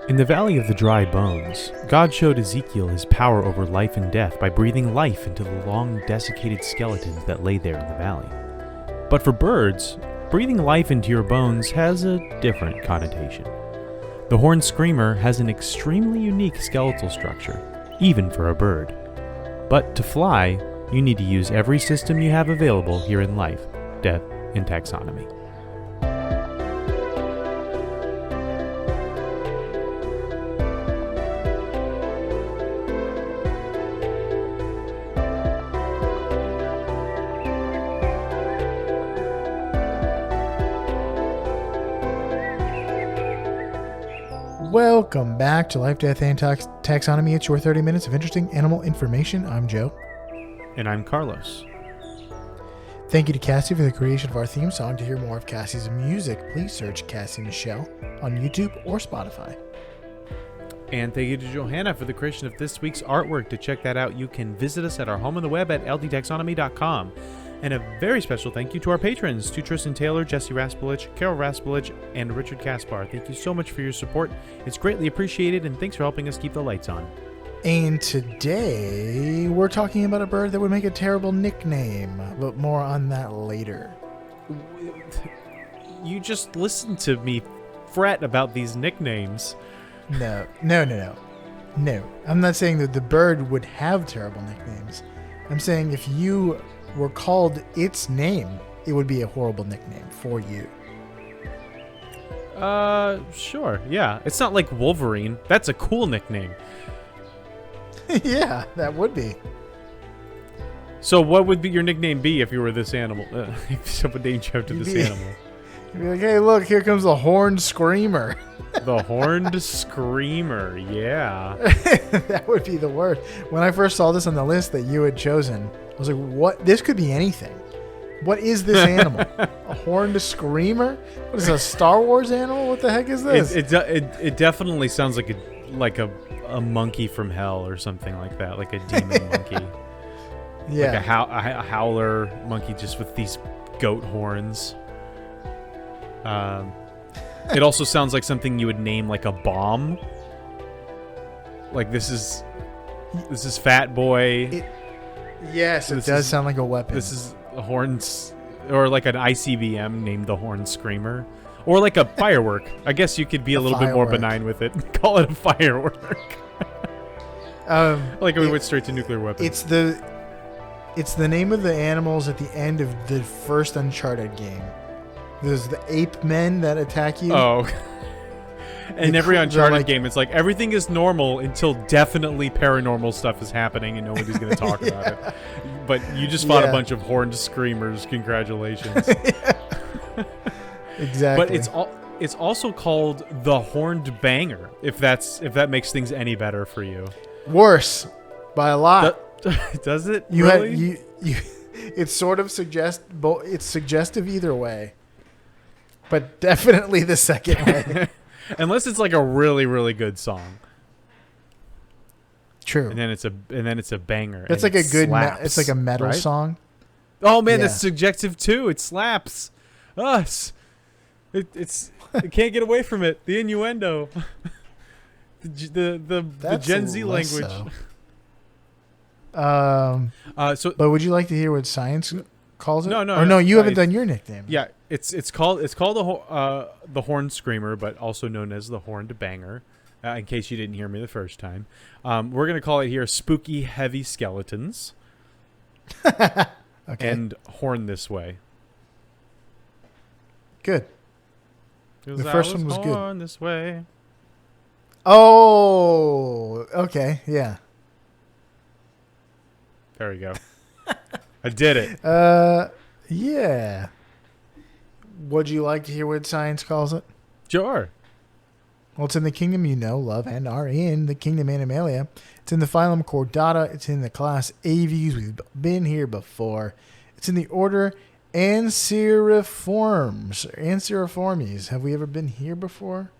In the Valley of the Dry Bones, God showed Ezekiel his power over life and death by breathing life into the long, desiccated skeletons that lay there in the valley. But for birds, breathing life into your bones has a different connotation. The horned screamer has an extremely unique skeletal structure, even for a bird. But to fly, you need to use every system you have available here in life, death, and taxonomy. Welcome back to Life, Death, and Taxonomy. It's your 30 minutes of interesting animal information. I'm Joe. And I'm Carlos. Thank you to Cassie for the creation of our theme song. To hear more of Cassie's music, please search Cassie Michelle on YouTube or Spotify. And thank you to Johanna for the creation of this week's artwork. To check that out, you can visit us at our home on the web at ldtaxonomy.com. And a very special thank you to our patrons, to Tristan Taylor, Jesse Raspulich, Carol Raspulich, and Richard Kaspar. Thank you so much for your support. It's greatly appreciated, and thanks for helping us keep the lights on. And today, we're talking about a bird that would make a terrible nickname, but more on that later. You just listened to me fret about these nicknames. No. I'm not saying that the bird would have terrible nicknames. I'm saying if you were called its name, it would be a horrible nickname for you. Sure, yeah. It's not like Wolverine. That's a cool nickname. Yeah, that would be. So what would your nickname be if you were this animal? If someone named you after this animal. You'd be like, hey, look, here comes the horned screamer. The horned screamer, yeah. That would be the worst. When I first saw this on the list that you had chosen, I was like, what? This could be anything. What is this animal? A horned screamer? What is this, a Star Wars animal? What the heck is this? It definitely sounds like a monkey from hell or something like that, like a demon monkey. Yeah. Like a howler monkey just with these goat horns. It also sounds like something you would name like a bomb. Like this is Fat Boy. Yes, it does sound like a weapon. This is a horns, or like an ICBM named the Horned Screamer, or like a firework. I guess you could be a little bit more benign with it. Call it a firework. Like we went straight to nuclear weapons. It's the name of the animals at the end of the first Uncharted game. There's the ape men that attack you. Oh. And every Uncharted game, it's like everything is normal until definitely paranormal stuff is happening and nobody's going to talk about it. But you just fought a bunch of horned screamers. Congratulations. Exactly. But it's also called the Horned Banger, if that makes things any better for you. Worse by a lot. Does it? You really? It's sort of it's suggestive either way. But definitely the second way. Unless it's like a really, really good song. True. And then it's a banger. That's like a good it's like a metal right? song. Oh man, that's subjective too. It slaps us. It can't get away from it. The innuendo. the Gen Z language. But would you like to hear what science calls it? No. You haven't done your nickname. Yeah, it's called the Horned Screamer, but also known as the Horned Banger. In case you didn't hear me the first time, we're gonna call it here Spooky Heavy Skeletons. Okay. And Horn This Way. Good. The first one was good. Horn This Way. Oh, okay, yeah. There we go. I did it. Yeah. Would you like to hear what science calls it? Sure. Well, it's in the kingdom you know, love, and are in the kingdom Animalia. It's in the phylum Chordata. It's in the class Aves. We've been here before. It's in the order Anseriformes. Have we ever been here before?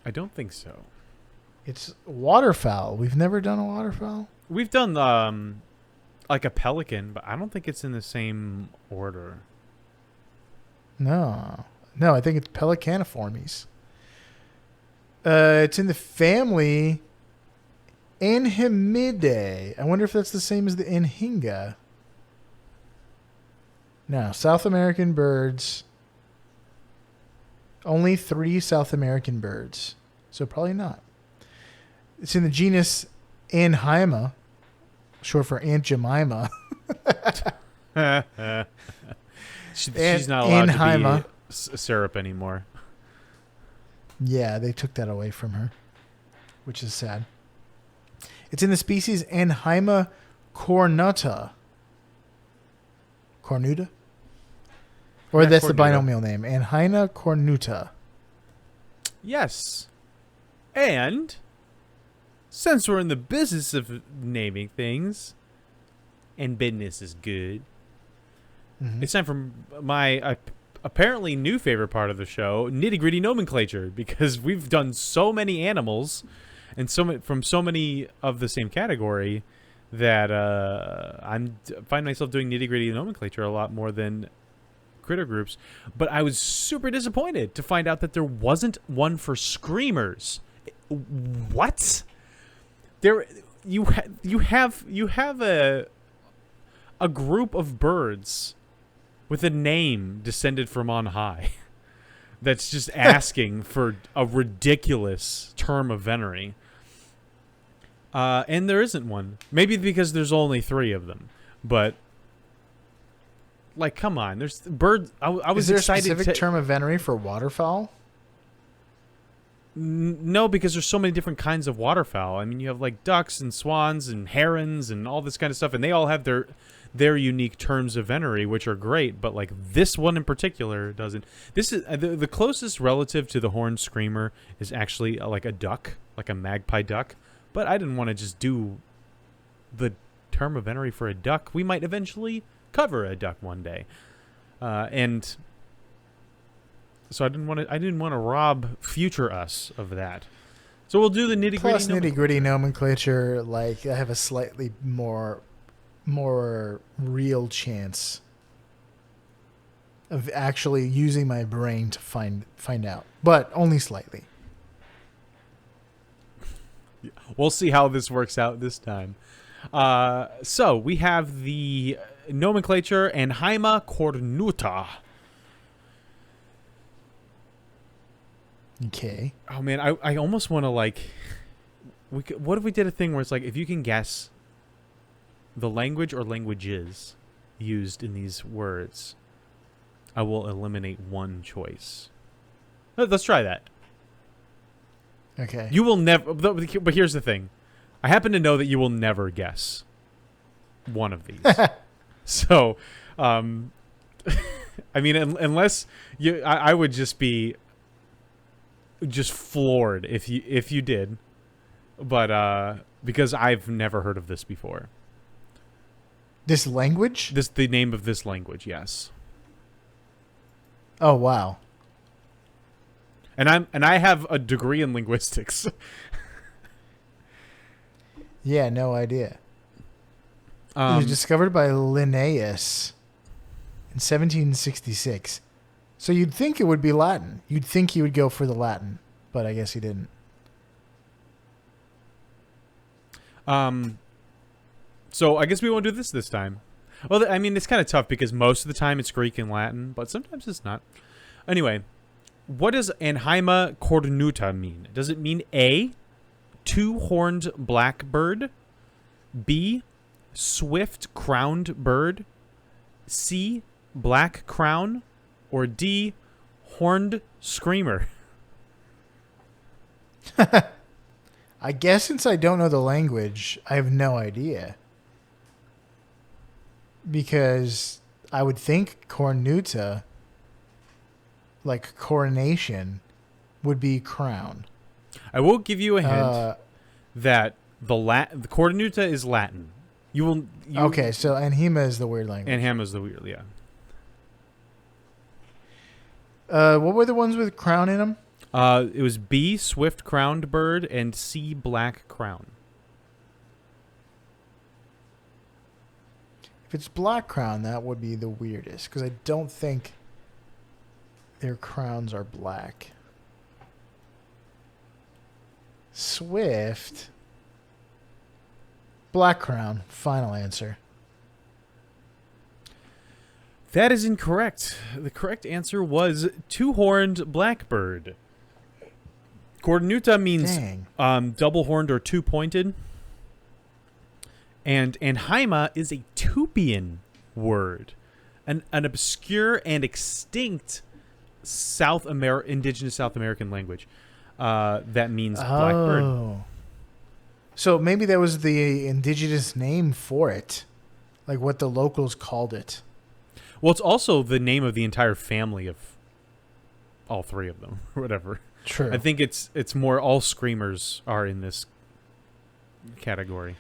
I don't think so. It's waterfowl. We've never done a waterfowl. We've done like a pelican, but I don't think it's in the same order. No, I think it's Pelicaniformes. It's in the family Anhimidae. I wonder if that's the same as the Anhinga. No, South American birds. Only 3 South American birds. So probably not. It's in the genus Anhyma, short for Aunt Jemima. She's not allowed Anhyma. to be syrup anymore. Yeah, they took that away from her, which is sad. It's in the species Anhyma cornuta. Cornuta? Or Yeah, that's the cornuta. binomial name. Anhyma cornuta. Yes. And since we're in the business of naming things, and business is good, it's time for my apparently new favorite part of the show, nitty-gritty nomenclature, because we've done so many animals and from so many of the same category that find myself doing nitty-gritty nomenclature a lot more than critter groups. But I was super disappointed to find out that there wasn't one for screamers. What? There, you have a group of birds with a name descended from on high that's just asking for a ridiculous term of venery. And there isn't one. Maybe because there's only 3 of them. But, like, come on. There's birds. I was Is there excited a specific term of venery for waterfowl? No, because there's so many different kinds of waterfowl. I mean, you have, like, ducks and swans and herons and all this kind of stuff. And they all have their unique terms of venery, which are great, but like this one in particular doesn't. This is the closest relative to the horned screamer is actually like a duck, like a magpie duck. But I didn't want to just do the term of venery for a duck. We might eventually cover a duck one day, and so I didn't want to rob future us of that. So we'll do the nitty gritty. Plus nitty gritty nomenclature. Like I have a slightly more real chance of actually using my brain to find out, but only slightly. We'll see how this works out this time. So we have the nomenclature Anhyma cornuta. Okay. Oh man, I almost want to like. What if we did a thing where it's like if you can guess the language or languages used in these words, I will eliminate one choice. Let's try that. Okay. You will never. But here's the thing. I happen to know that you will never guess one of these. So, I mean, unless you, I would just be just floored if you did. But because I've never heard of this before. This language? The name of this language, yes. Oh wow. And I have a degree in linguistics. Yeah, no idea. It was discovered by Linnaeus in 1766. So you'd think it would be Latin. You'd think he would go for the Latin, but I guess he didn't. So I guess we won't do this time. Well, I mean, it's kind of tough because most of the time it's Greek and Latin, but sometimes it's not. Anyway, what does Anhyma cornuta mean? Does it mean A, two-horned blackbird, B, swift-crowned bird, C, black crown, or D, horned screamer? I guess since I don't know the language, I have no idea. Because I would think cornuta, like coronation, would be crown. I will give you a hint that the cornuta is Latin. Okay, so Anhyma is the weird language. Anhyma is the weird, yeah. What were the ones with crown in them? It was B, swift-crowned bird, and C, black crown. If it's black crown, that would be the weirdest, because I don't think their crowns are black. Swift. Black crown. Final answer. That is incorrect. The correct answer was two-horned blackbird. Cornuta means double-horned or two-pointed. And Haima is a Tupian word, an obscure and extinct indigenous South American language that means blackbird. So maybe that was the indigenous name for it, like what the locals called it. Well, it's also the name of the entire family of all three of them, or whatever. True. I think it's more all screamers are in this category.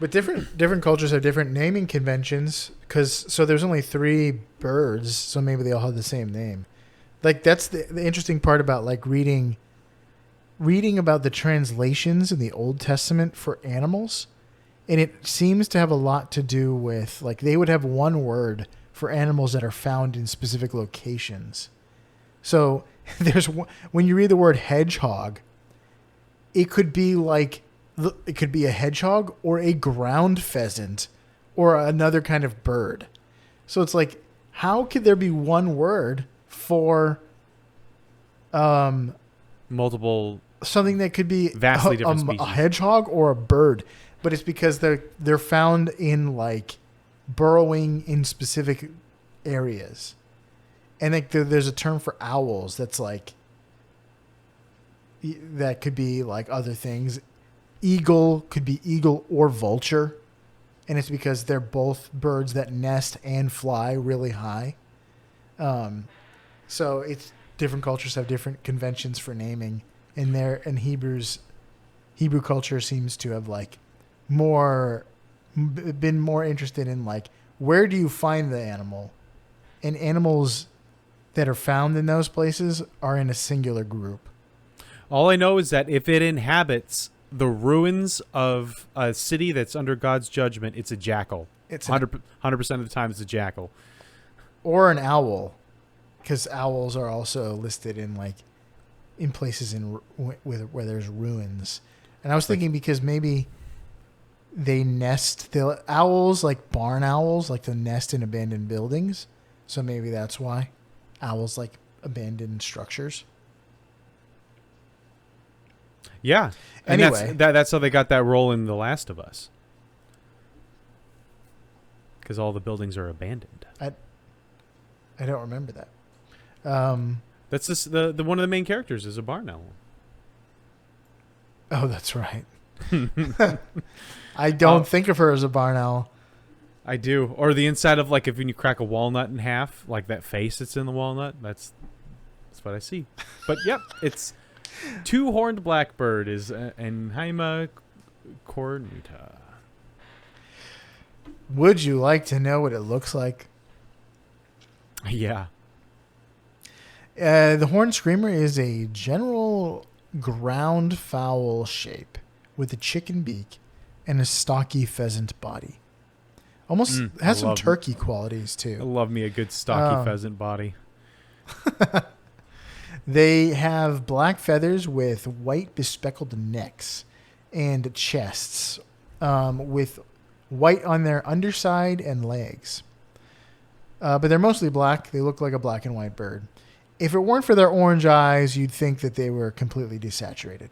But different cultures have different naming conventions, so there's only 3 birds, so maybe they all have the same name. Like that's the interesting part about like reading about the translations in the Old Testament for animals, and it seems to have a lot to do with like they would have one word for animals that are found in specific locations. So when you read the word hedgehog, it could be a hedgehog or a ground pheasant or another kind of bird. So it's like, how could there be one word for multiple something that could be vastly different species? A hedgehog or a bird? But it's because they're found in like burrowing in specific areas. And like there's a term for owls that's like that could be like other things. Eagle could be eagle or vulture, and it's because they're both birds that nest and fly really high. So it's different cultures have different conventions for naming, and Hebrew culture seems to have like been more interested in like where do you find the animal, and animals that are found in those places are in a singular group. All I know is that if it inhabits the ruins of a city that's under God's judgment, it's a jackal. It's 100% of the time it's a jackal. Or an owl, because owls are also listed in places where there's ruins. And I was thinking because maybe they nest, the owls, like barn owls, like to nest in abandoned buildings. So maybe that's why owls like abandoned structures. Yeah. And anyway, that's how they got that role in The Last of Us. Because all the buildings are abandoned. I don't remember that. That's the one of the main characters is a barn owl. Oh, that's right. I don't think of her as a barn owl. I do. Or the inside of like if when you crack a walnut in half, like that face that's in the walnut. That's what I see. But yep, it's two-horned blackbird is Enhaima cornuta. Would you like to know what it looks like? Yeah. The horned screamer is a general ground fowl shape with a chicken beak and a stocky pheasant body. Almost has some turkey qualities too. I love me a good stocky pheasant body. They have black feathers with white bespeckled necks and chests, with white on their underside and legs. But they're mostly black. They look like a black and white bird. If it weren't for their orange eyes, you'd think that they were completely desaturated.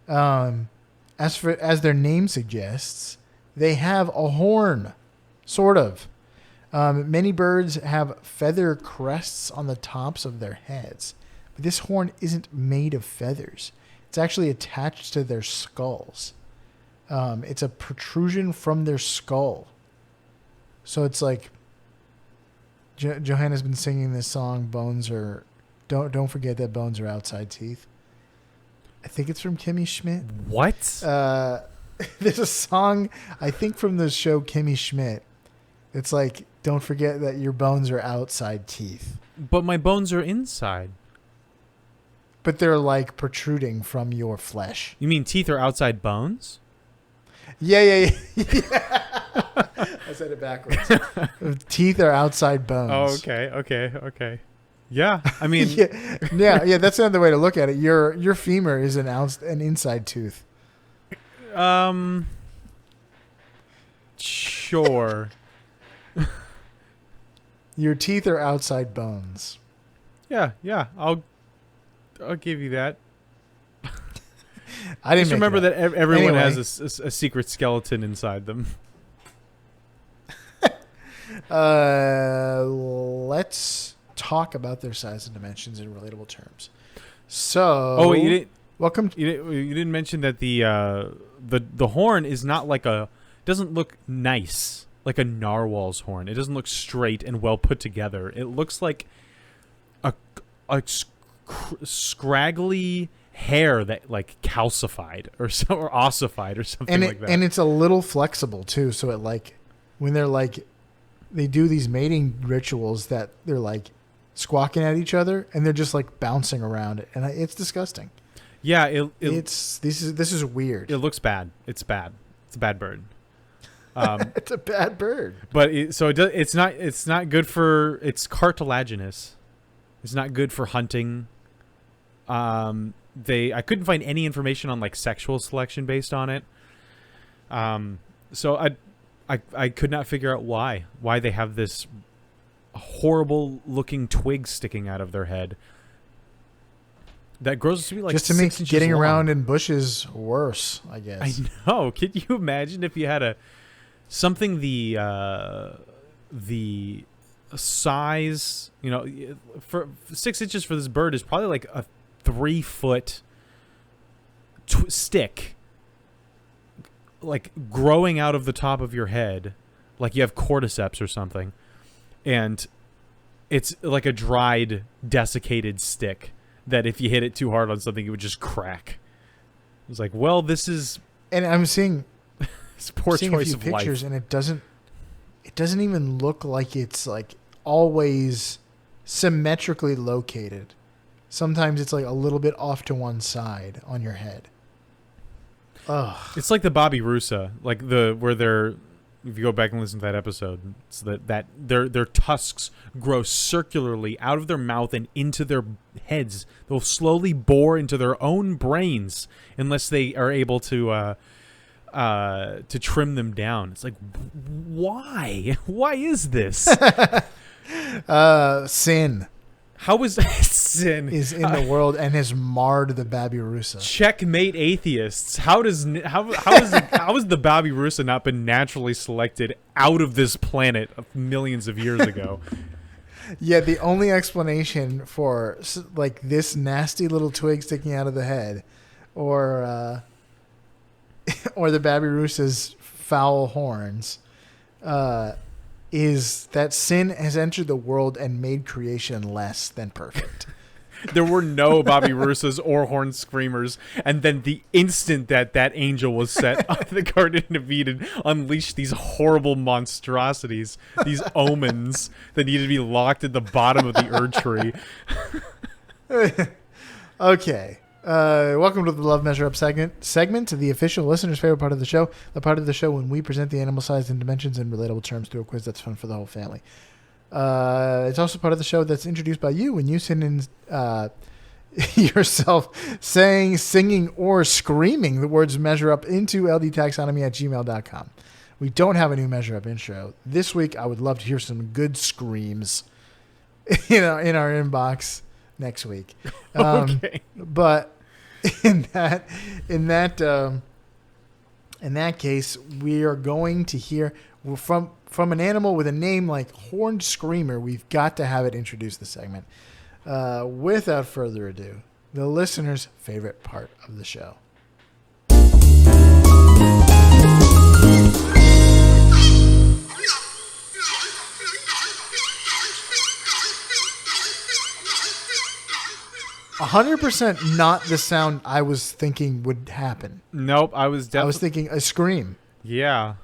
As their name suggests, they have a horn, sort of. Many birds have feather crests on the tops of their heads. But this horn isn't made of feathers. It's actually attached to their skulls. It's a protrusion from their skull. So it's like Johanna's been singing this song, "Bones Are..." Don't forget that bones are outside teeth. I think it's from Kimmy Schmidt. What? There's a song, I think from the show Kimmy Schmidt. It's like, don't forget that your bones are outside teeth. But my bones are inside. But they're like protruding from your flesh. You mean teeth are outside bones? Yeah. I said it backwards. Teeth are outside bones. Oh, okay. Yeah, I mean, yeah. That's another way to look at it. Your femur is an inside tooth. Sure. Your teeth are outside bones. Yeah. I'll give you that. I didn't just remember that everyone Anyway. has a secret skeleton inside them. Let's talk about their size and dimensions in relatable terms. So, Oh, wait, you didn't. welcome. You didn't mention that the horn is not like doesn't look nice like a narwhal's horn. It doesn't look straight and well put together. It looks like a scraggly hair that like calcified or ossified or something like that. And it's a little flexible too. So it like when they're like they do these mating rituals that they're like squawking at each other and they're just like bouncing around it, and it's disgusting. Yeah, this is weird. It looks bad. It's bad. It's a bad bird. It's a bad bird. But it's not good for. It's cartilaginous. It's not good for hunting. I couldn't find any information on like sexual selection based on it. So I could not figure out why they have this horrible looking twig sticking out of their head that grows to be like just to make 6 inches getting long. around in bushes worse, I guess. I know. Can you imagine if you had something the size, for 6 inches for this bird is probably like a 3-foot stick, like growing out of the top of your head, like you have cordyceps or something, and it's like a dried, desiccated stick that if you hit it too hard on something, it would just crack. It's like, well, this is. And I'm seeing poor choice a few of pictures, life. and it doesn't even look like it's like always symmetrically located. Sometimes it's like a little bit off to one side on your head. Ugh. It's like the Bobby Russa, like where they're. If you go back and listen to that episode, it's that their tusks grow circularly out of their mouth and into their heads. They'll slowly bore into their own brains unless they are able to trim them down. It's like, why? Why is this? Sin. How is sin is in the world and has marred the Babirusa? Checkmate atheists. How is the Babirusa not been naturally selected out of this planet millions of years ago? Yeah, the only explanation for like this nasty little twig sticking out of the head, or the Babirusa's foul horns, is that sin has entered the world and made creation less than perfect. There were no Bobby Russas or horned screamers, and then the instant that angel was set on the Garden of Eden, unleashed these horrible monstrosities, these omens that needed to be locked at the bottom of the Erd tree. Okay. Welcome to the Love Measure Up segment, the official listener's favorite part of the show, the part of the show when we present the animal size and dimensions in relatable terms through a quiz that's fun for the whole family. It's also part of the show that's introduced by you when you send in yourself singing, or screaming the words measure up into ldtaxonomy@gmail.com. We don't have a new measure up intro. This week, I would love to hear some good screams in our inbox next week. Okay. But in that case, we are going to hear from an animal with a name like Horned Screamer. We've got to have it introduce the segment. Without further ado, the listener's favorite part of the show. 100% not the sound I was thinking would happen. Nope, I was thinking a scream. Yeah.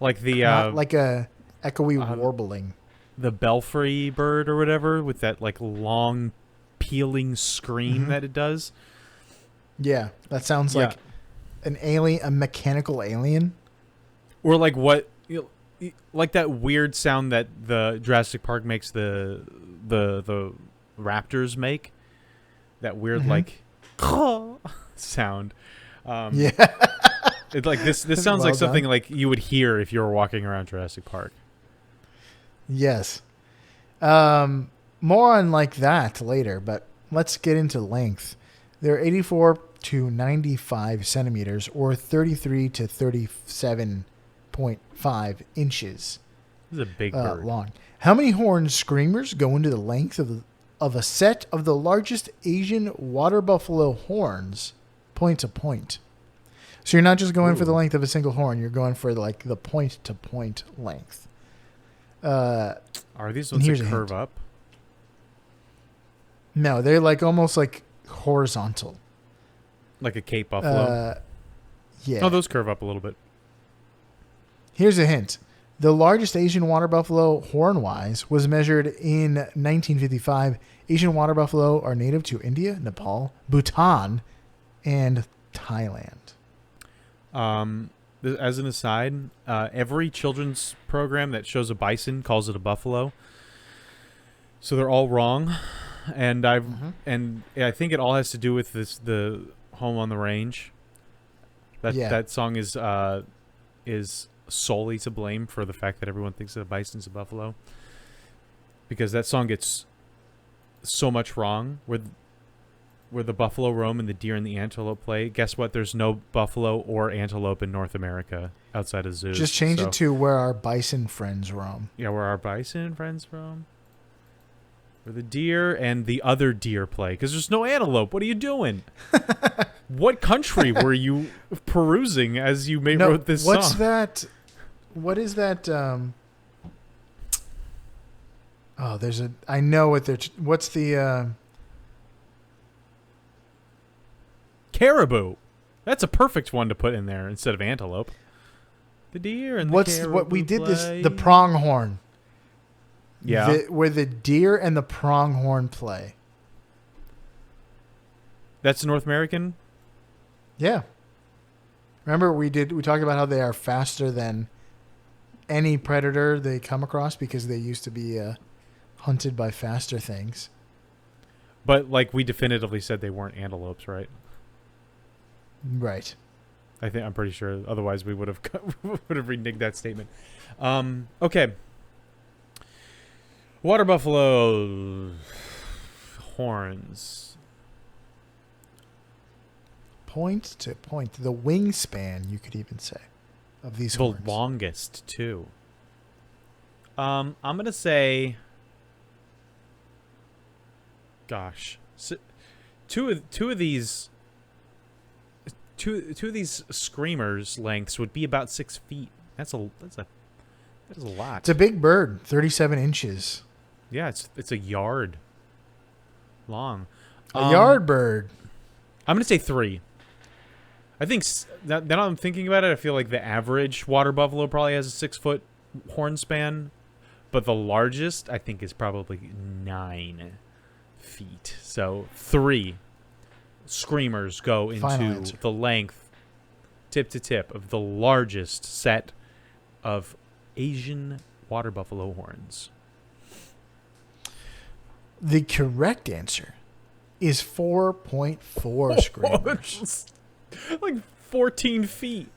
Like the not like a echoey warbling. The belfry bird or whatever, with that like long pealing scream that it does. Yeah, that sounds like an alien, a mechanical alien. Or like what like that weird sound that the Jurassic Park makes the raptors make. That weird like sound. Yeah. It's like this sounds Well like something done. like you would hear if you were walking around Jurassic Park. Yes. More on like that later, but let's get into length. They're 84 to 95 centimeters, or 33 to 37.5 inches This is a big bird. long. How many horned screamers go into the length of a set of the largest Asian water buffalo horns, point to point? So you're not just going for the length of a single horn; you're going for like the point to point length. Are these ones that here's a curve hint. up? No, they're like almost like horizontal. Like a Cape buffalo? Yeah. Oh, those curve up a little bit. Here's a hint. The largest Asian water buffalo, horn-wise, was measured in 1955. Asian water buffalo are native to India, Nepal, Bhutan, and Thailand. As an aside, every children's program that shows a bison calls it a buffalo. So they're all wrong. And I think it all has to do with the Home on the Range. That song is solely to blame for the fact that everyone thinks that a bison's a buffalo, because that song gets so much wrong where the buffalo roam and the deer and the antelope play. Guess what? There's no buffalo or antelope in North America outside of zoos. Just change it to where our bison friends roam. Yeah, where our bison friends roam. Where the deer and the other deer play, because there's no antelope. What are you doing? What country were you perusing as you wrote this song? What's that? What is that? There's a. I know what they're. What's the? Caribou. That's a perfect one to put in there instead of antelope. The deer and the caribou what we did play. the pronghorn. Yeah. Where the deer and the pronghorn play. That's North American? Yeah. Remember we talked about how they are faster than any predator they come across because they used to be hunted by faster things. But like we definitively said they weren't antelopes, right? Right. I'm pretty sure. Otherwise we would have reneged that statement. Okay. Water buffalo horns. Point to point. The wingspan, you could even say, of these The horns. longest, too. I'm going to say... Gosh. Two of these screamers' lengths would be about 6 feet. That is a lot. It's a big bird, 37 inches. Yeah, it's a yard long. A yard bird. I'm going to say 3. I think now I'm thinking about it, I feel like the average water buffalo probably has a 6-foot horn span, but the largest I think is probably 9 feet. So 3 screamers go into the length, tip to tip, of the largest set of Asian water buffalo horns. The correct answer is 4.4 screamers. Like 14 feet.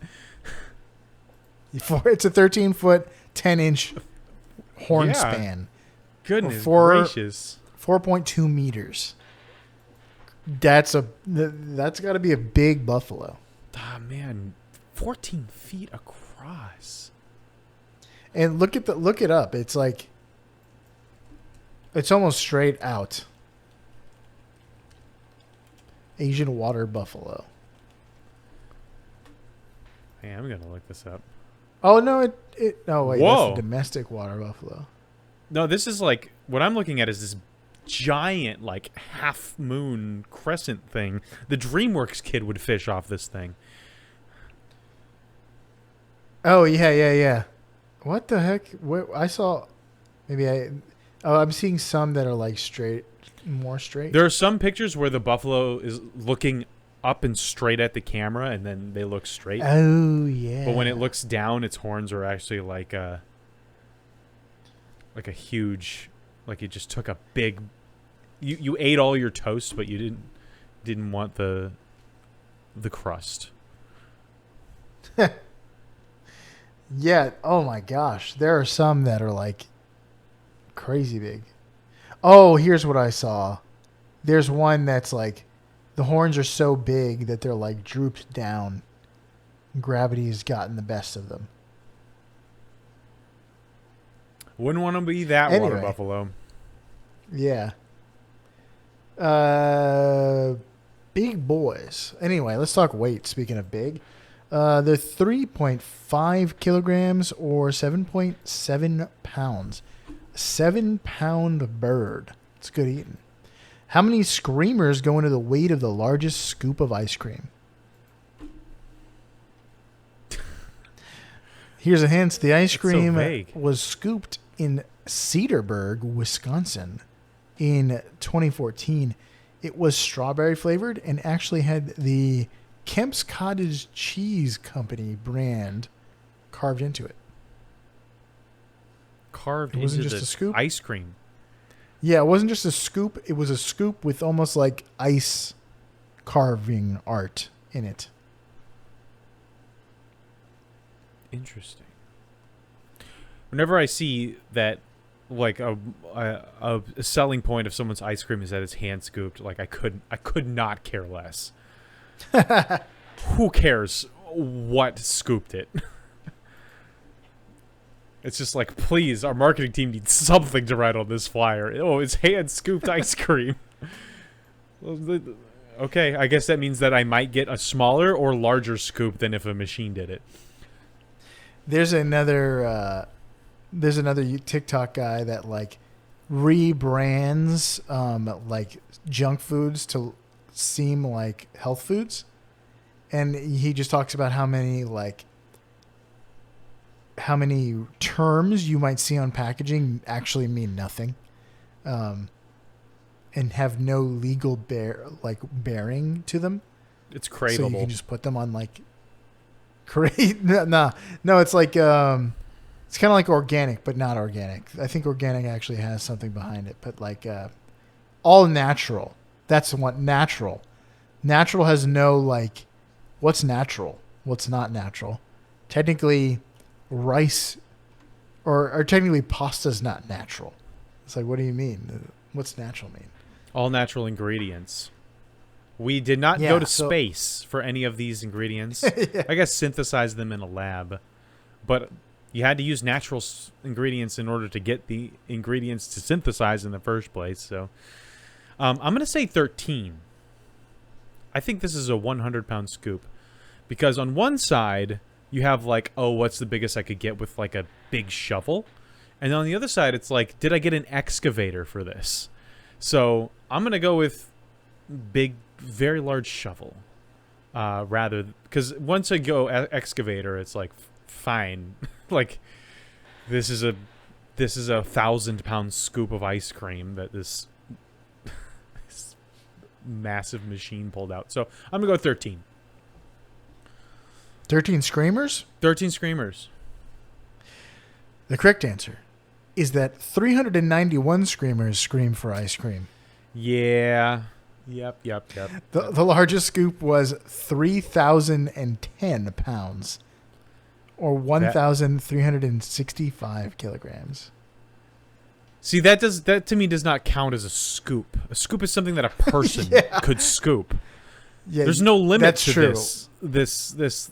It's a 13-foot, 10-inch horn span. Goodness gracious. 4.2 meters. That's got to be a big buffalo. Ah, man. 14 feet across. And look it up. It's like it's almost straight out. Asian water buffalo. Hey, I'm gonna look this up. Oh no! Oh wait, Whoa. that's the domestic water buffalo. No, this is like what I'm looking at is this giant, like half moon crescent thing. The DreamWorks kid would fish off this thing. Oh yeah. What the heck? I saw. I'm seeing some that are like more straight. There are some pictures where the buffalo is looking up and straight at the camera, and then they look straight. Oh yeah. But when it looks down, its horns are actually like like a huge, like it just took a big. You ate all your toast, but you didn't want the crust. Yeah. Oh my gosh. There are some that are like crazy big. Oh, here's what I saw. There's one that's like the horns are so big that they're like drooped down. Gravity has gotten the best of them. Wouldn't want to be that water Anyway. buffalo. Yeah. Big boys. Anyway, let's talk weight. Speaking of big, they're 3.5 kilograms or 7.7 pounds. 7-pound bird. It's good eating. How many screamers go into the weight of the largest scoop of ice cream? Here's a hint. The ice cream was scooped in Cedarburg, Wisconsin in 2014. It was strawberry flavored and actually had the Kemp's Cottage Cheese Company brand carved into it. Carved It wasn't into just the a scoop? ice cream. Yeah, it wasn't just a scoop. It was a scoop with almost like ice carving art in it. Interesting. Whenever I see that, like a selling point of someone's ice cream is that it's hand scooped, like I could not care less. Who cares what scooped it? It's just like, please, our marketing team needs something to write on this flyer. Oh, it's hand scooped ice cream. Okay, I guess that means that I might get a smaller or larger scoop than if a machine did it. There's another TikTok guy that like rebrands like junk foods to seem like health foods, and he just talks about how many terms you might see on packaging actually mean nothing, and have no legal bearing to them. It's craveable. So you can just put them on like no, it's like it's kind of like organic, but not organic. I think organic actually has something behind it, but like all natural. That's what natural. Natural has no like what's natural, what's not natural. Technically, rice or technically pasta's not natural. It's like, what do you mean? What's natural mean? All natural ingredients. We did not go to space for any of these ingredients. Yeah. I guess synthesize them in a lab, but you had to use natural ingredients in order to get the ingredients to synthesize in the first place. So I'm going to say 13. I think this is a 100-pound scoop because on one side you have like, oh, what's the biggest I could get with like a big shovel? And on the other side, it's like, did I get an excavator for this? So I'm going to go with big, very large shovel. Rather, because once I go excavator, it's like, fine. Like, this is a 1,000-pound scoop of ice cream that this massive machine pulled out. So I'm going to go 13. 13 screamers? 13 screamers. The correct answer is that 391 screamers scream for ice cream. Yeah. Yep. The largest scoop was 3,010 pounds, or 1,365 kilograms. See, that to me does not count as a scoop. A scoop is something that a person could scoop. Yeah, there's no limit to true. this. The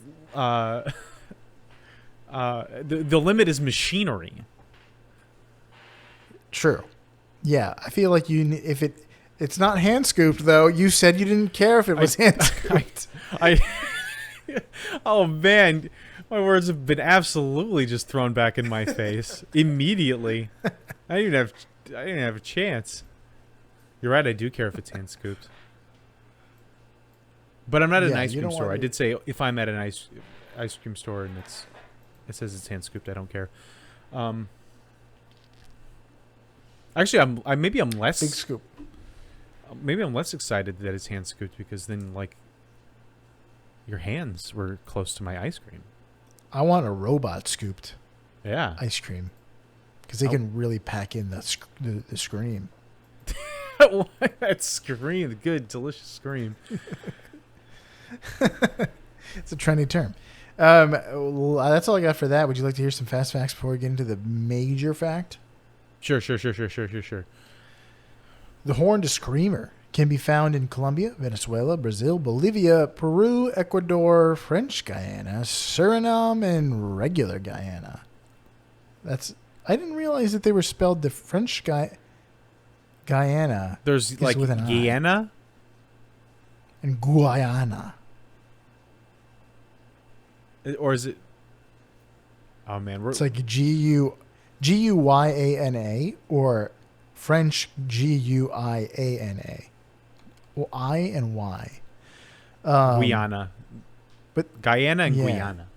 limit is machinery. True. Yeah, I feel like it's not hand scooped though. You said you didn't care if it was hand scooped. Oh man, my words have been absolutely just thrown back in my face immediately. I didn't have a chance. You're right. I do care if it's hand scooped. But I'm not at an ice cream store. I did say if I'm at an ice cream store and it says it's hand scooped, I don't care. Actually, maybe I'm less big scoop. Maybe I'm less excited that it's hand scooped because then like your hands were close to my ice cream. I want a robot scooped. Yeah. Ice cream. because they can really pack in the scream. That scream, good, delicious scream. It's a trendy term. That's all I got for that. Would you like to hear some fast facts before we get into the major fact? Sure. The horned screamer can be found in Colombia, Venezuela, Brazil, Bolivia, Peru, Ecuador, French Guiana, Suriname, and regular Guyana. I didn't realize that they were spelled the French Guyana. There's like with an Guyana and Guyana. Or is it? Oh man, it's like Guyana or French Guiana. Well, I and Y. Guyana, but Guyana and yeah, Guyana.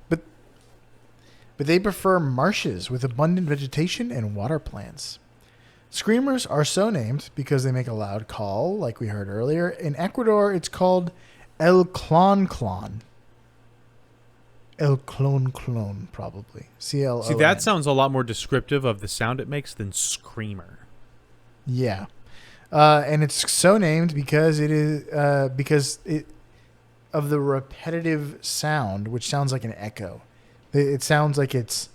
But they prefer marshes with abundant vegetation and water plants. Screamers are so named because they make a loud call, like we heard earlier. In Ecuador, it's called El Clon Clon. El Clon Clon, probably. CLON. See, that sounds a lot more descriptive of the sound it makes than screamer. Yeah. And it's so named because it is of the repetitive sound, which sounds like an echo. It sounds like it's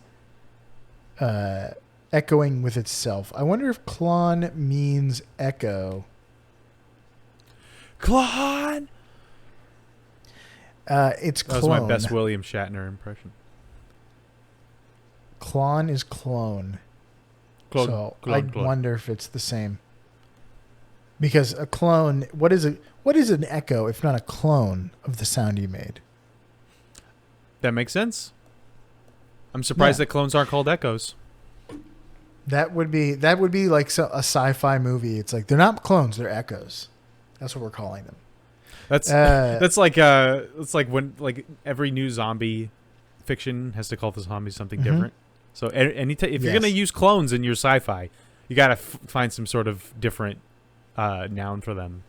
echoing with itself. I wonder if clon means echo. Clon. It's clone. That was my best William Shatner impression. Clon is clone. So I wonder if it's the same. Because a clone, what is an echo if not a clone of the sound you made? That makes sense. I'm surprised that clones aren't called echoes. That would be like a sci-fi movie. It's like they're not clones, they're echoes. That's what we're calling them. That's like when like every new zombie fiction has to call the zombie something different. So if you're gonna use clones in your sci-fi, you gotta find some sort of different noun for them,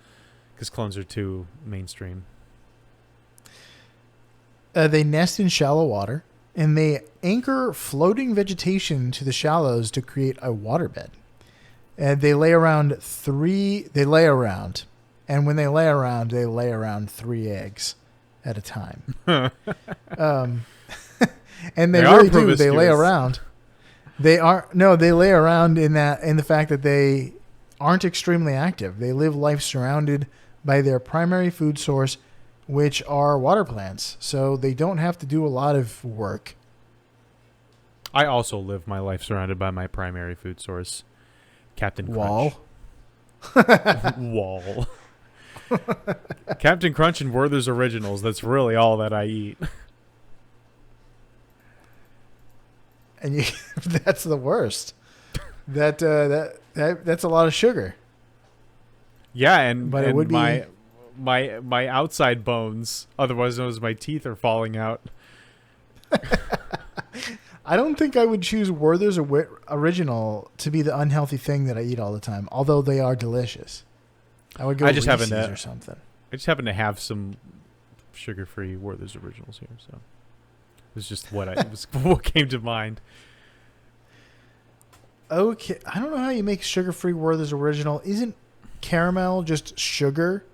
because clones are too mainstream. They nest in shallow water, and they anchor floating vegetation to the shallows to create a waterbed. And they lay around, and when they lay around 3 eggs at a time. And they really do. They lay around. They lay around in the fact that they aren't extremely active. They live life surrounded by their primary food source, which are water plants. So they don't have to do a lot of work. I also live my life surrounded by my primary food source, Captain Crunch. Wall. Captain Crunch and Werther's Originals. That's really all that I eat. And that's the worst. That's a lot of sugar. Yeah, but it would be my outside bones, otherwise known as my teeth, are falling out. I don't think I would choose Werther's Original to be the unhealthy thing that I eat all the time, although they are delicious. I would go Reese's or something. I just happen to have some sugar-free Werther's Originals here, so it was just what came to mind. Okay, I don't know how you make sugar-free Werther's Original. Isn't caramel just sugar?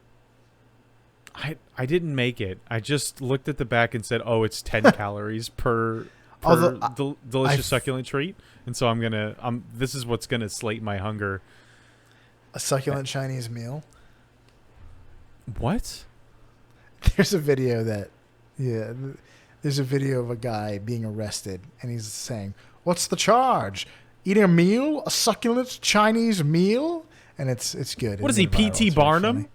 I didn't make it. I just looked at the back and said, "Oh, it's 10 calories per delicious succulent treat," and so this is what's gonna slate my hunger. A succulent Chinese meal. What? There's a video of a guy being arrested, and he's saying, "What's the charge? Eating a meal? A succulent Chinese meal?" And it's good. What is he, P.T. Barnum?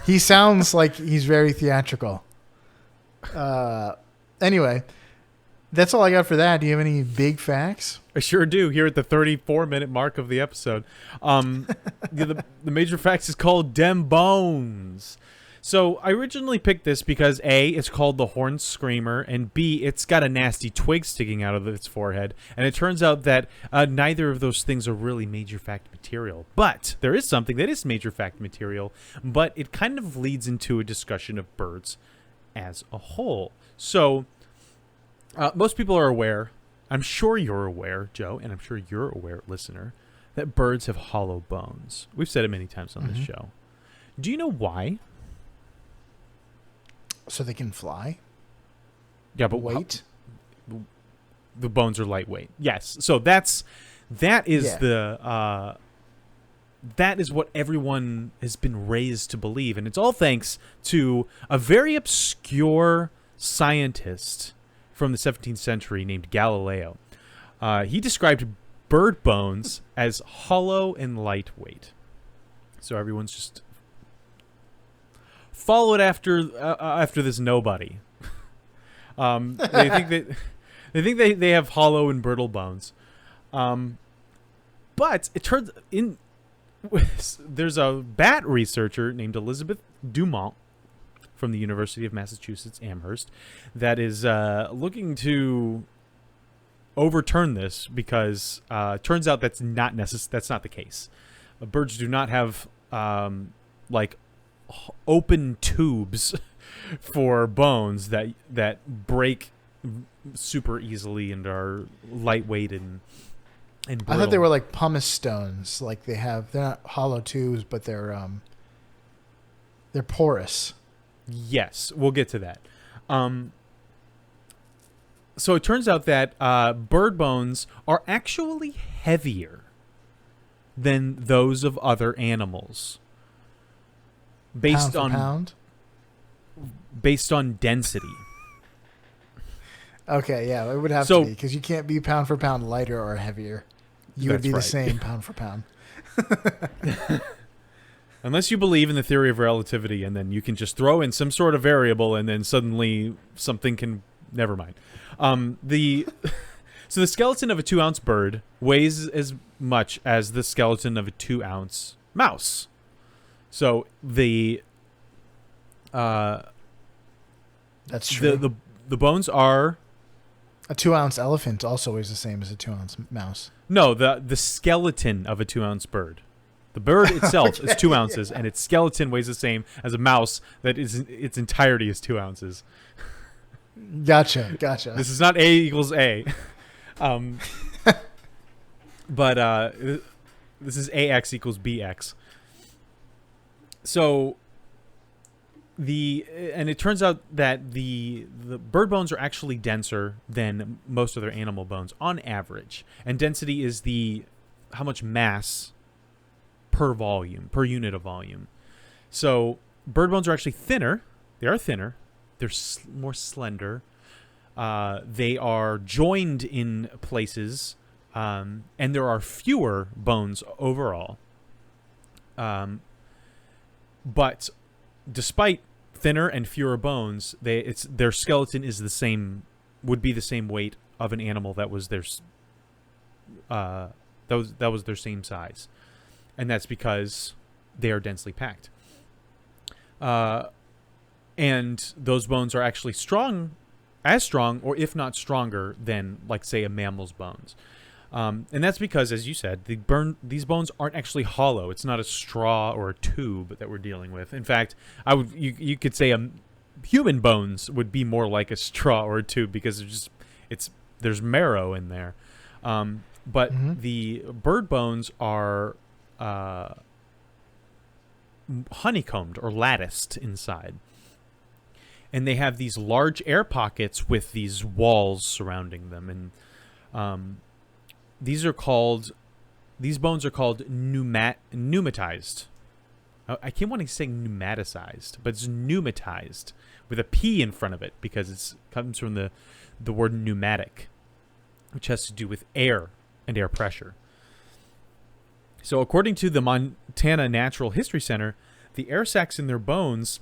He sounds like he's very theatrical. Anyway, that's all I got for that. Do you have any big facts? I sure do. Here at the 34-minute mark of the episode. The major facts is called Dem Bones. So I originally picked this because A, it's called the Horned Screamer, and B, it's got a nasty twig sticking out of its forehead. And it turns out that neither of those things are really major fact material. But there is something that is major fact material, but it kind of leads into a discussion of birds as a whole. So most people are aware, I'm sure you're aware, Joe, and I'm sure you're aware, listener, that birds have hollow bones. We've said it many times on this show. Do you know why? So they can fly? Yeah, but Weight? The bones are lightweight. Yes. So that is that is what everyone has been raised to believe, and it's all thanks to a very obscure scientist from the 17th century named Galileo. He described bird bones as hollow and lightweight. So everyone's just followed after this nobody. They think they have hollow and brittle bones, but it turns in. There's a bat researcher named Elizabeth Dumont from the University of Massachusetts Amherst that is looking to overturn this because turns out that's not the case. Birds do not have like open tubes for bones that break super easily and are lightweight and brittle. I thought they were like pumice stones. Like they're not hollow tubes, but they're porous. Yes, we'll get to that. So it turns out that bird bones are actually heavier than those of other animals. Based on density. Okay, yeah, it would have to be because you can't be pound for pound lighter or heavier. You would be the same pound for pound. Unless you believe in the theory of relativity, and then you can just throw in some sort of variable, and then suddenly something can. Never mind. So the skeleton of a 2-ounce bird weighs as much as the skeleton of a 2-ounce mouse. So that's true. The bones are. A 2-ounce elephant also weighs the same as a 2-ounce mouse. No, the skeleton of a 2-ounce bird. The bird itself is 2 ounces, and its skeleton weighs the same as a mouse that is its entirety is 2 ounces. Gotcha. This is not A equals A. But this is AX equals BX. So it turns out that the bird bones are actually denser than most other animal bones on average. And density is how much mass per unit of volume. So bird bones are actually thinner. They are thinner. They're more slender. They are joined in places, and there are fewer bones overall. But despite thinner and fewer bones, their skeleton is would be the same weight of an animal that was their same size, and that's because they are densely packed. And those bones are actually as strong, or if not stronger than, like, say, a mammal's bones. And that's because, as you said, these bones aren't actually hollow. It's not a straw or a tube that we're dealing with. In fact, you could say human bones would be more like a straw or a tube because there's marrow in there. But the bird bones are honeycombed or latticed inside. And they have these large air pockets with these walls surrounding them. And these bones are called pneumatized. I keep wanting to say pneumaticized, but it's pneumatized with a P in front of it because it comes from the word pneumatic, which has to do with air and air pressure. So according to the Montana Natural History Center, the air sacs in their bones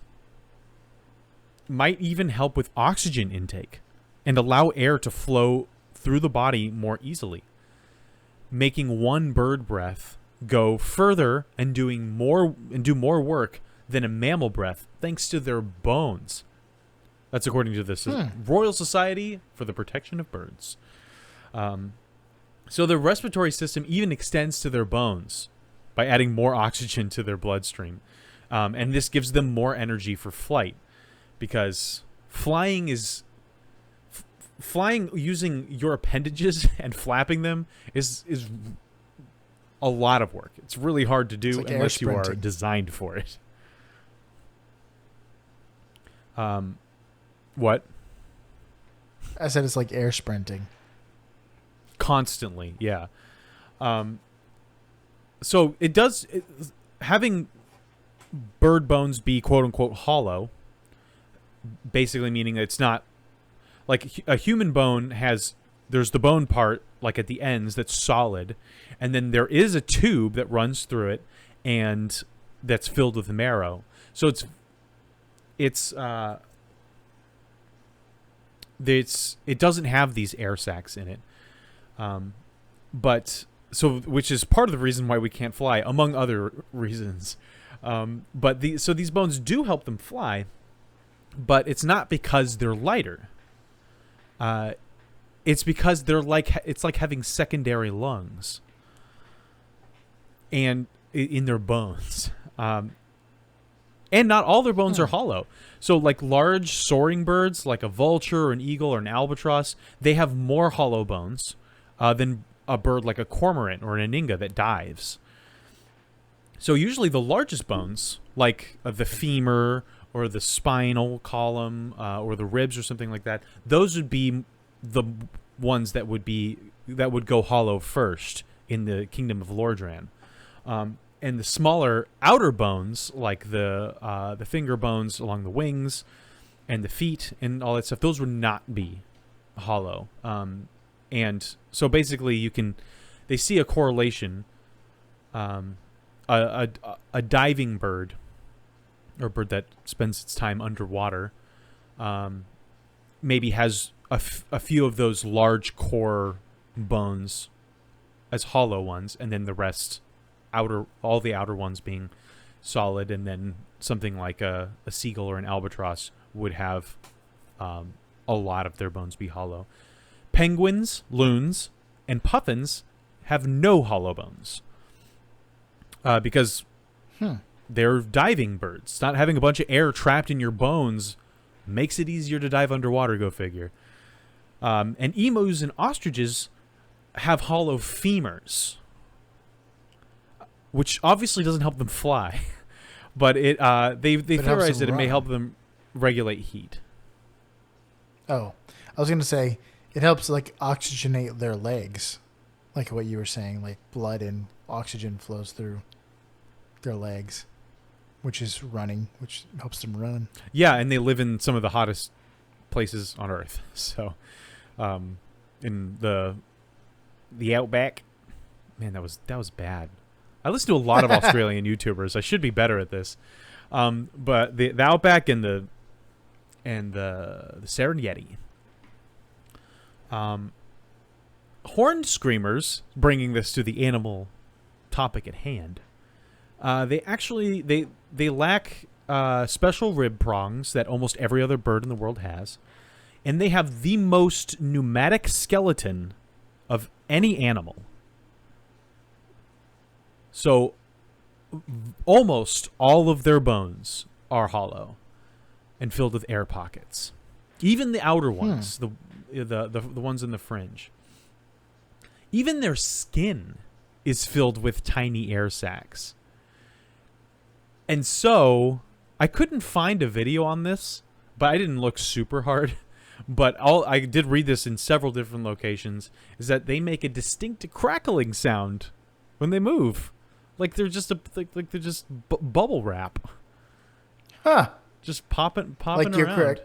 might even help with oxygen intake and allow air to flow through the body more easily, making one bird breath go further and do more work than a mammal breath thanks to their bones. That's according to the Royal Society for the Protection of Birds. So the respiratory system even extends to their bones by adding more oxygen to their bloodstream. And this gives them more energy for flight, because flying is flying using your appendages and flapping them is a lot of work. It's really hard to do like unless you are sprinting. designed for it. What? I said it's like air sprinting. Constantly, yeah. So it does having bird bones be quote unquote hollow, basically meaning that it's not like a human bone has. There's the bone part like at the ends that's solid, and then there is a tube that runs through it and that's filled with marrow. So it doesn't have these air sacs in it. Which is part of the reason why we can't fly, among other reasons. So these bones do help them fly, but it's not because they're lighter. It's because it's like having secondary lungs, and in their bones. And not all their bones are hollow. So like large soaring birds, like a vulture or an eagle or an albatross, they have more hollow bones than a bird like a cormorant or an aninga that dives. So usually the largest bones, like the femur or the spinal column or the ribs or something like that, those would be the ones that would go hollow first in the kingdom of Lordran. And the smaller outer bones, like the finger bones along the wings and the feet and all that stuff, those would not be hollow. And so basically they see a correlation. A diving bird, or a bird that spends its time underwater, maybe has a few of those large core bones as hollow ones, and then the rest all the outer ones being solid, and then something like a seagull or an albatross would have a lot of their bones be hollow. Penguins, loons, and puffins have no hollow bones because they're diving birds. Not having a bunch of air trapped in your bones makes it easier to dive underwater, go figure. And emus and ostriches have hollow femurs, which obviously doesn't help them fly, but they theorize that it may help them regulate heat. Oh, I was going to say it helps like oxygenate their legs, like what you were saying, like blood and oxygen flows through their legs, which helps them run. Yeah, and they live in some of the hottest places on Earth. So, in the outback, man, that was bad. I listen to a lot of Australian YouTubers. I should be better at this. But the outback and the Serengeti. Horned screamers, bringing this to the animal topic at hand. They lack special rib prongs that almost every other bird in the world has, and they have the most pneumatic skeleton of any animal. So almost all of their bones are hollow and filled with air pockets. Even the outer ones, the ones in the fringe. Even their skin is filled with tiny air sacs. And so I couldn't find a video on this, but I didn't look super hard. But I did read this in several different locations, is that they make a distinct crackling sound when they move. Like they're just bubble wrap. Huh. Just popping like you're around. correct.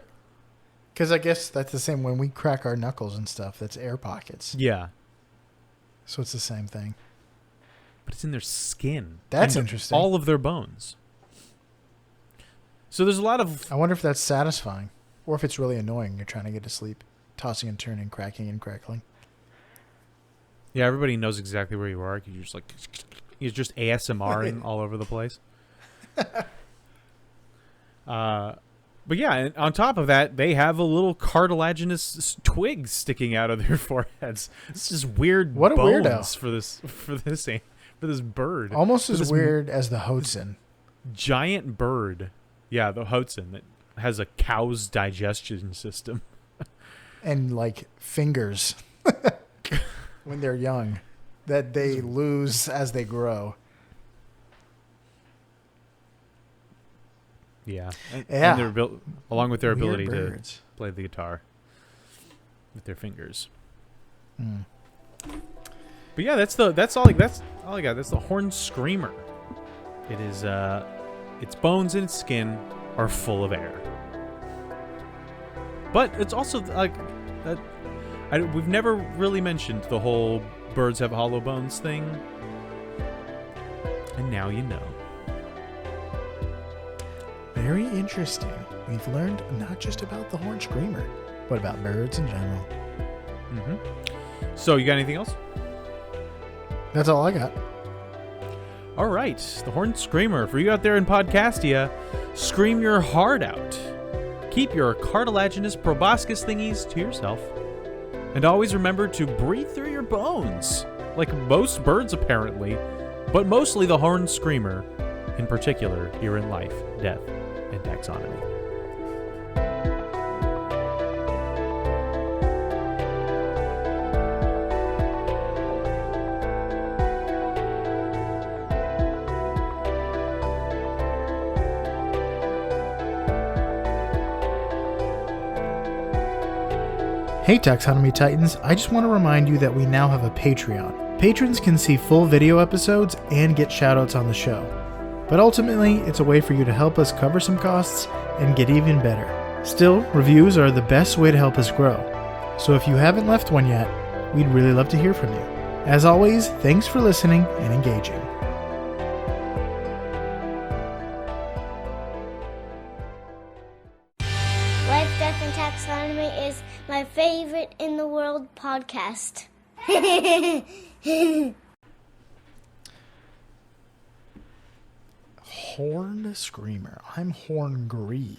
Because I guess that's the same when we crack our knuckles and stuff. That's air pockets. Yeah. So it's the same thing. But it's in their skin. That's and interesting. All of their bones. So there's a lot of... I wonder if that's satisfying. Or if it's really annoying. You're trying to get to sleep. Tossing and turning, cracking and crackling. Yeah, everybody knows exactly where you are. You're just like... You're just ASMRing all over the place. But yeah, and on top of that, they have a little cartilaginous twig sticking out of their foreheads. It's just weird what a bones weirdo. for this bird. Almost as weird as the Hoatzin. Giant bird. Yeah, the Hoatzin that has a cow's digestion system. and like fingers when they're young that they lose as they grow. Yeah. Yeah. And they're along with their Weird ability birds. to play the guitar with their fingers. Mm. But yeah, that's all I got. That's the horned screamer. It is its bones and its skin are full of air. But it's also like we've never really mentioned the whole birds have hollow bones thing. And now you know. Very interesting. We've learned not just about the horned screamer, but about birds in general. Mm-hmm. So, you got anything else? That's all I got. All right. The horned screamer. For you out there in Podcastia, scream your heart out. Keep your cartilaginous proboscis thingies to yourself. And always remember to breathe through your bones. Like most birds, apparently. But mostly the horned screamer. In particular, here in life, death, and taxonomy. Hey Taxonomy Titans, I just want to remind you that we now have a Patreon. Patrons can see full video episodes and get shoutouts on the show. But ultimately, it's a way for you to help us cover some costs and get even better. Still, reviews are the best way to help us grow. So if you haven't left one yet, we'd really love to hear from you. As always, thanks for listening and engaging. Life, Death, and Taxonomy is my favorite in the world podcast. Horned screamer. I'm horngry.